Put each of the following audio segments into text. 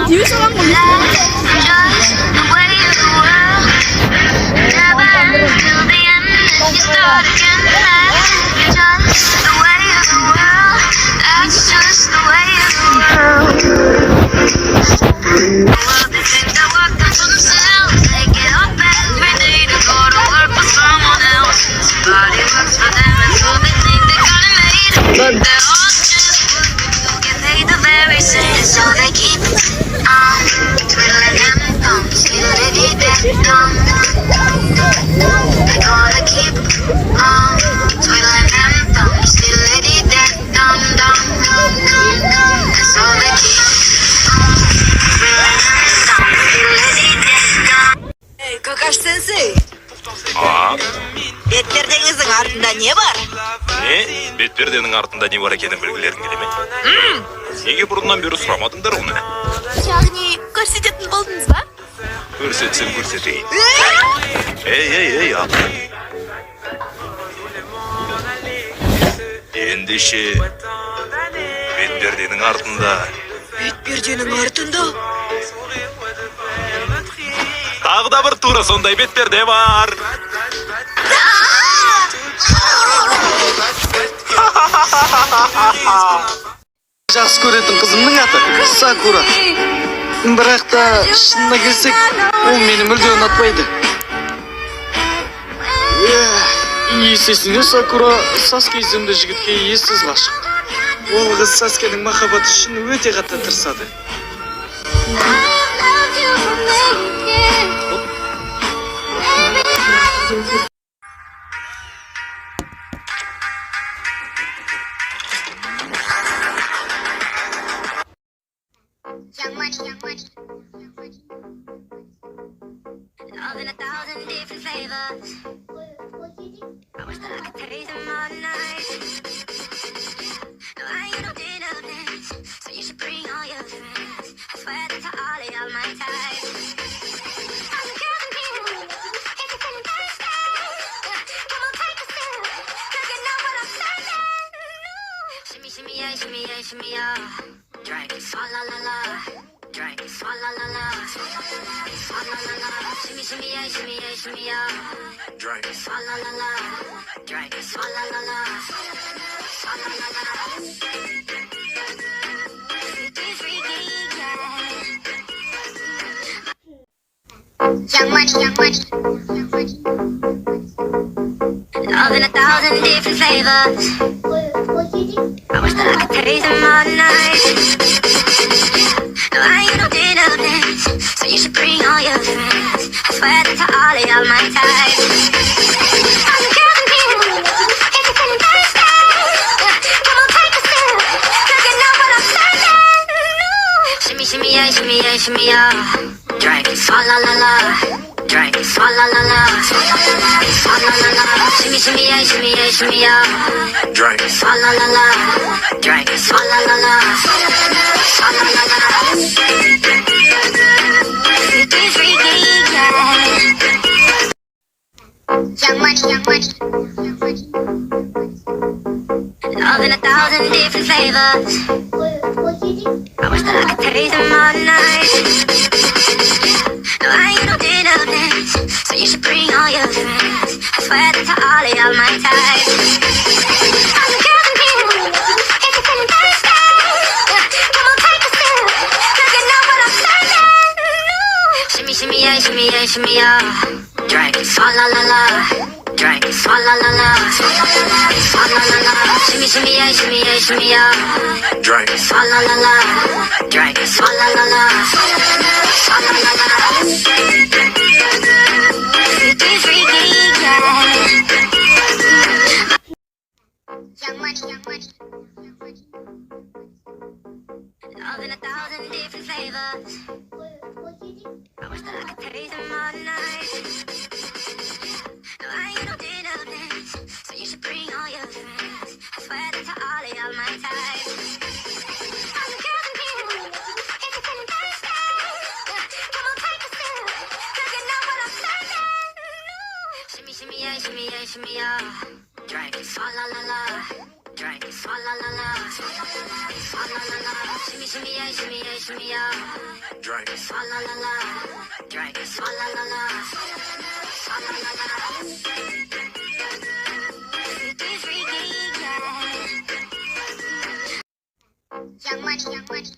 뉴스랑 걸렸어. Just the way of the world. Never ends till the end, then you start again. That's just the way of the world. That's just the way of the world. Well, they think they work done for themselves. They get up every day to go to work for someone else. Somebody works for them, and so they think they got it made. But they're all just working to get paid the very same. So they keep on twiddling them thumbs till they get that dumb. They gotta keep on twiddling them thumbs till they get that dumb dumb. And so they keep on twiddling them thumbs till they get that dumb. Hey, Kakashi sensei. 아, Betlerdenizin ardında ne var? не? Бетперденің артында не бар екенін білгілерің келе ме? Неге бұрыннан бері сұрамадыңдар оны? яғни көрсететін болдыңыз ба? Көрсетсем көрсетейін. Ей, ақын. Ендеше, бетперденің артында Betperdenin ardında. тағы да бір тура сондай бетперде бар. Жақсы көретін қызымның аты Сакура. Бірақ та шынына келсек, ол мені мүлде ұнатпайды. Есесіне Сакура Саске есімді жігітке ессіз ғашық. Ол қыз Саскенің махаббаты үшін өте қатты тырысады. Young money. Love in 1,000 different flavors. I wish that I could taste them all night. No, I ain't no dinner plans, so you should bring all your friends. I swear that to all of y'all my type. I'm the girl from here. If you're feeling thirsty, come on, take a sip. 'Cause you know what I'm saying. Shimmy, yeah, shimmy, yeah. Drink, swalla la la. Drink, swalla la la. Swalla la la. Shimmy, yeah. Drink, swalla la la. Drink, swalla la la. Swalla la la. Freaky, yeah. Young money. Love in 1,000 different flavors. I wish that I could taste them all night. No, I ain't no dinner plans, so you should bring all your friends. I swear that to all of y'all my type. I'm the girl from here. If you're feeling thirsty, come on, take a sip. 'Cause you know what I'm saying. Shimmy, yeah. Drink, swalla la la. Drink, swalla la la. Swalla la la. Shimmy, yeah. Drink, swalla la la. Drink, swalla la la. Swalla la la. Freaky, yeah. Young money. Love in 1,000 different flavors. I wish that I could taste them all night. No, I ain't no dinner plans, so you should bring all your friends. I swear that to all of y'all my type. I'm the girl from here. If you're feeling thirsty, come on, take a sip. 'Cause you know what I'm saying. Shimmy, yeah. Drink, swalla la la. Drink, swalla la la. Swalla la la. Shimmy, yeah. Drink, swalla la la. Drink, swalla la la. Swalla la la. Freaky, yeah. Young money. Love in 1,000 different flavors. I wish that I could taste them all night. No, I ain't no dinner plans, so you should bring all your friends. I swear that to all of y'all my type. I'm the girl from here. If you're feeling thirsty, come on, take a sip. 'Cause you know what I'm saying. Shimmy, yeah. Drink, swalla la la. Drink, swalla la la. Swalla la la. Shimmy, yeah, shimmy, yeah, shimmy, yeah. Drink. Swalla la la. Drink. Swalla la la. Swalla la la. Freaky, freaky, yeah. Young money, young money.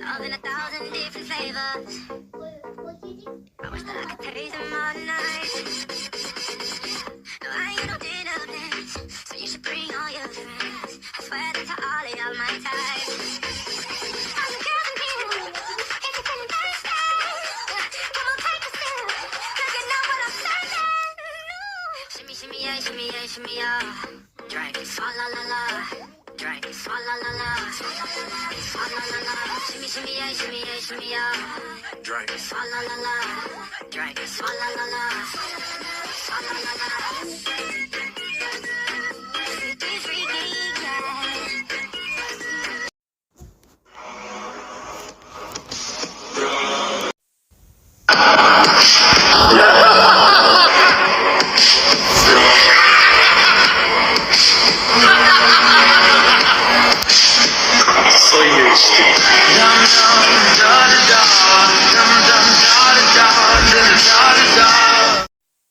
Love in 1,000 different flavors. I wish that I could taste them all night. No, I ain't no dinner plans, so you should bring all your friends. I swear that to all of y'all my type. All the girls in here, if you're feeling thirsty, come on, take a sip, 'cause you know what I'm serving. Shimmy, shimmy, yeah, shimmy, yeah, shimmy, yeah. Drink, swalla la la. Drink, swalla la la. Swalla la la. Shimmy, shimmy, yeah, shimmy, yeah, shimmy, yeah. Drink, swalla la la. Drink, swalla la la. Swalla la la. Freaky, freaky, yeah.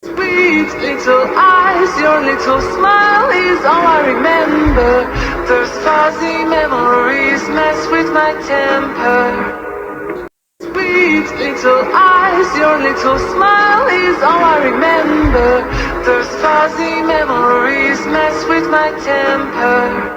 Sweet little eyes, your little smile is all I remember. Those fuzzy memories mess with my temper. Sweet little eyes, your little smile is all I remember. Those fuzzy memories mess with my temper.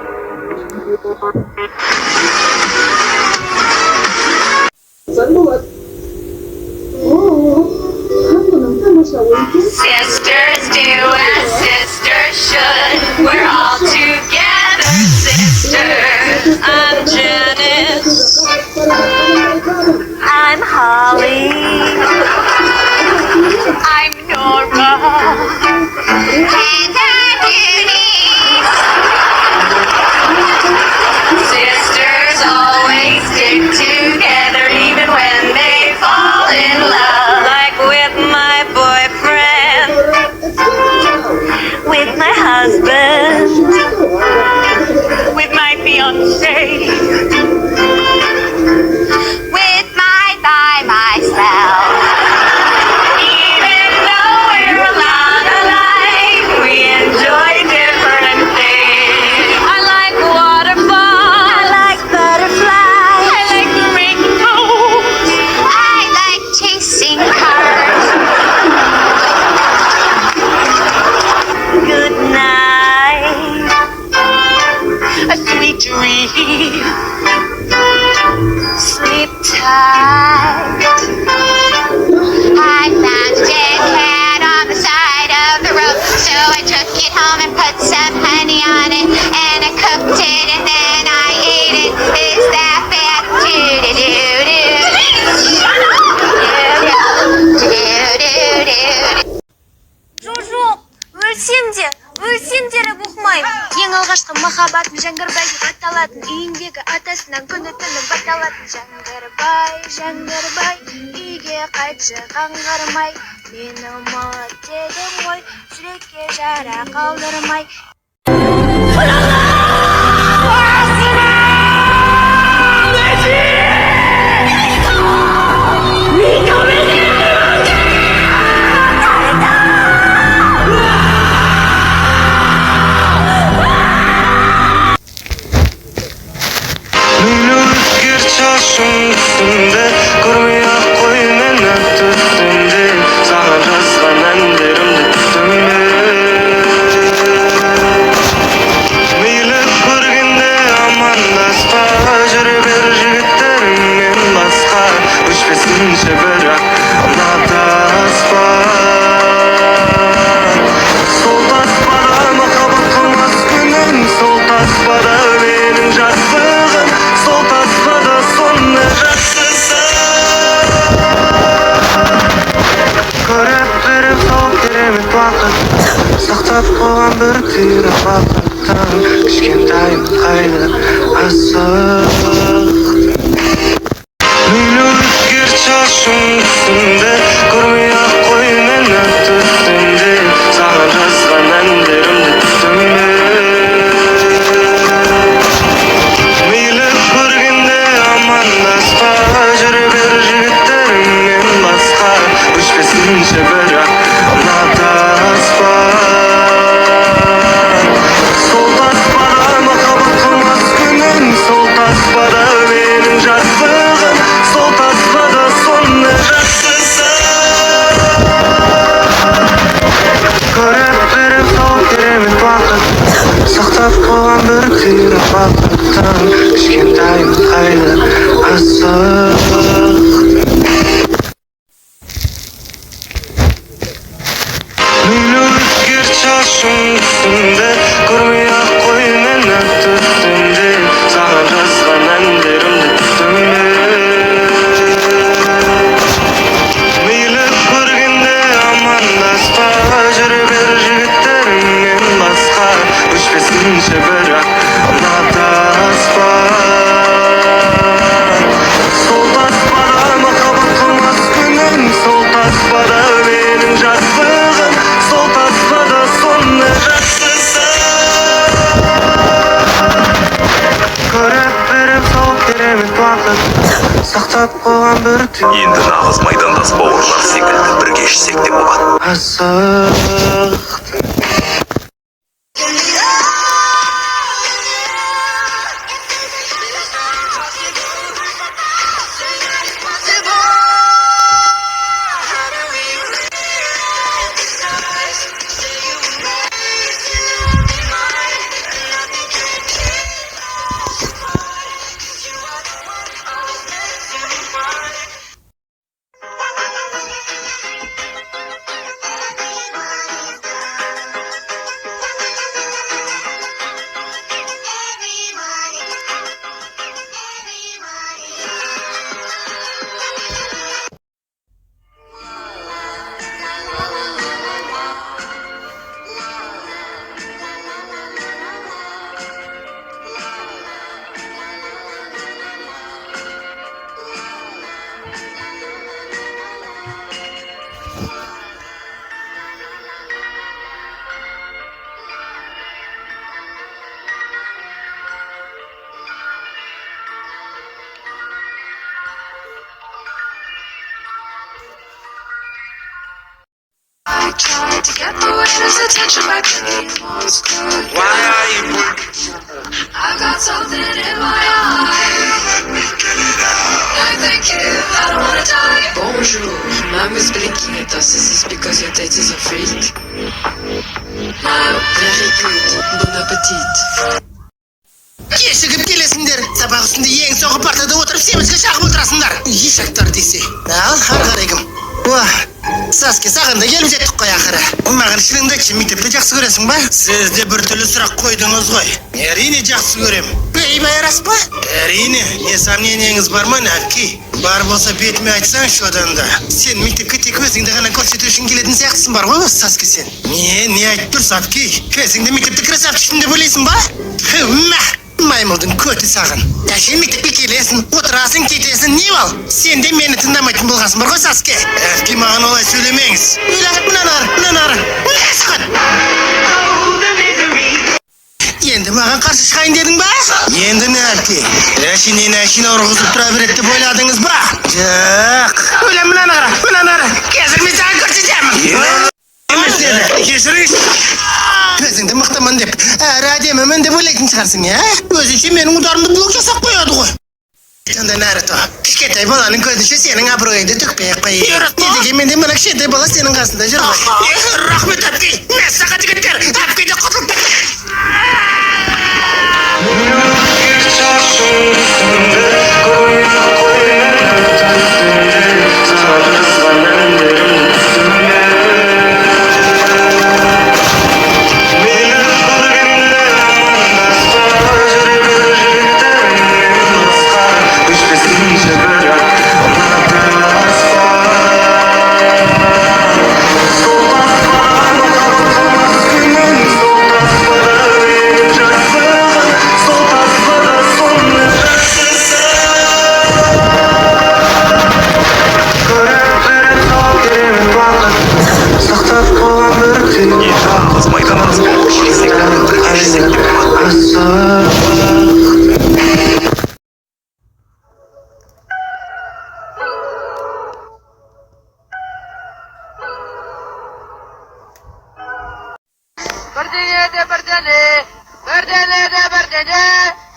Sisters do as sisters should. We're all together, sisters. I'm Janice. I'm Holly. I'm Nora. And I'm Eunice. Sisters always stick together even when they fall in love. Like with my boyfriend, with my husband, with my fiance, with my by myself. Even though we're a lot alike, we enjoy different things. I like waterfalls. I like butterflies. I like rainbows. I like chasing cars. Good night. A sweet dream. Sleep tight. I found a dead cat on the side of the road, so I took it home and put some honey on it, and I cooked it and then I ate it. Is that bad? Жо-жо, өлсем де бұқмайым. Ең алғашқы махаббатым Жаңғырбай деп аталатын, үйіндегі атасынан күні түні баталатын. Жаңғырбай, үйге қайтшы қаңғырмай. Мені ұмыт дедім ғой, жүрекке жара қалдырмай. Көрмей-ақ қой мені түсімде, саған жазған әндерімді түсімде. Мейлі көргенде амандаспа, жүре бер жігіттеріңнен басқа, өшпесінші бірақ ұнатаспа. Сол таспада махаббат қылмас күнім, сол таспада менің жастығым, сол таспада сонда көріп беріп сол керемет уақыт, сақтап қойған бір түйір бақыттың, кішкентайым қайда асық. Мейлі өзгертші ашың түсімде, көрмей-ақ қой мені түсімде, саған жазған әндерімді түсімде. Өшпесінші бірақ ұнатаспан. Сол таспада махаббат қылмас күнін, сол таспада менің жастығым, сол таспада соны жақсысы. Көріп беріп сол керемет бақыт, сақтап қойған бір қиыры бақыттың, кішкентайым қайда асық. Мейлі өзгерт шашың түсімде, көрмей-ақ қой мен ақ түсімде, саған жазған әндерімді түсімде. Мейлі көргенде амандаспа, жүре бер жігіттеріңнен басқа, өшпесінші бірақ ұнатаспа. Сол таспада махаббат қылмас күнін, сол таспада менің жастығым, сол таспада соны жақсысы. Көріп беріп сол керемет бақыт, сақтап қойған бір Енді нағыз майдандас бауырлар секілді бірге ішсек те болады. асық. I tried to get the waiter's attention by clicking Morse code. Why are you I've got something in my eye. No, thank you. I don't wanna die. Bonjour, mom is blinking at us. Is this because your date is a freak? No. Very good. Bon appetit. Кешігіп келесіңдер, сабақ үстінде ең соңғы партада отырып семізге шағып отырасыңдар. Ешақтар десе. Ал, ары қарайгым. Саске, саған да келіп жеттік қой ақыры. Маған шыныңды айтшы, мектепті жақсы көресің ба? Сіз де бір түрлі сұрақ қойдыңыз ғой. Әрине жақсы көрем. Бейбай рас па? Әрине, не сомнениеңіз бар ма, Нәпки? Бар болса бетіме айтсаңшы одан да. Сен мектепке тек өзіңді ғана көрсету үшін келетін сияқтысың бар ғой, Саске сен. Не айтып тұрсың, Апки? Өзіңді мектепте красавчикпін деп ойлайсың ба? Маймылдың көті саған. Сен мектепке келесің, отырасың, кетесің, не бол? Сен де мені тыңдамайтын болғансың бар ғой, Саске? Әпке, маған олай сөйлемеңіз. Мынан ары. Сықат. Енді маған қарсы шығайын дедің ба? Енді не, Әпке? Әшінен ұрғызып тұра береді деп ойладыңыз ба? Жоқ. Мынан ары. Қазір мен саған көрсетемін. Кешіріңіз. Өзіңді мықтымын деп, әрі әдемімін деп ойлайтын шығарсың, өзінше менің ударымды блок жасап қояды ғой. Сонда нәрі то, кішкентай баланың көзінше сенің абыройыңды төкпей-ақ қой. Не деген менде мына кішкентай бала сенің қасында жүр ғой. Рахмет, Әпке. Мәссаға жігіттер, Әпке де құтылып Birdeне de birdene, birdene de birdene.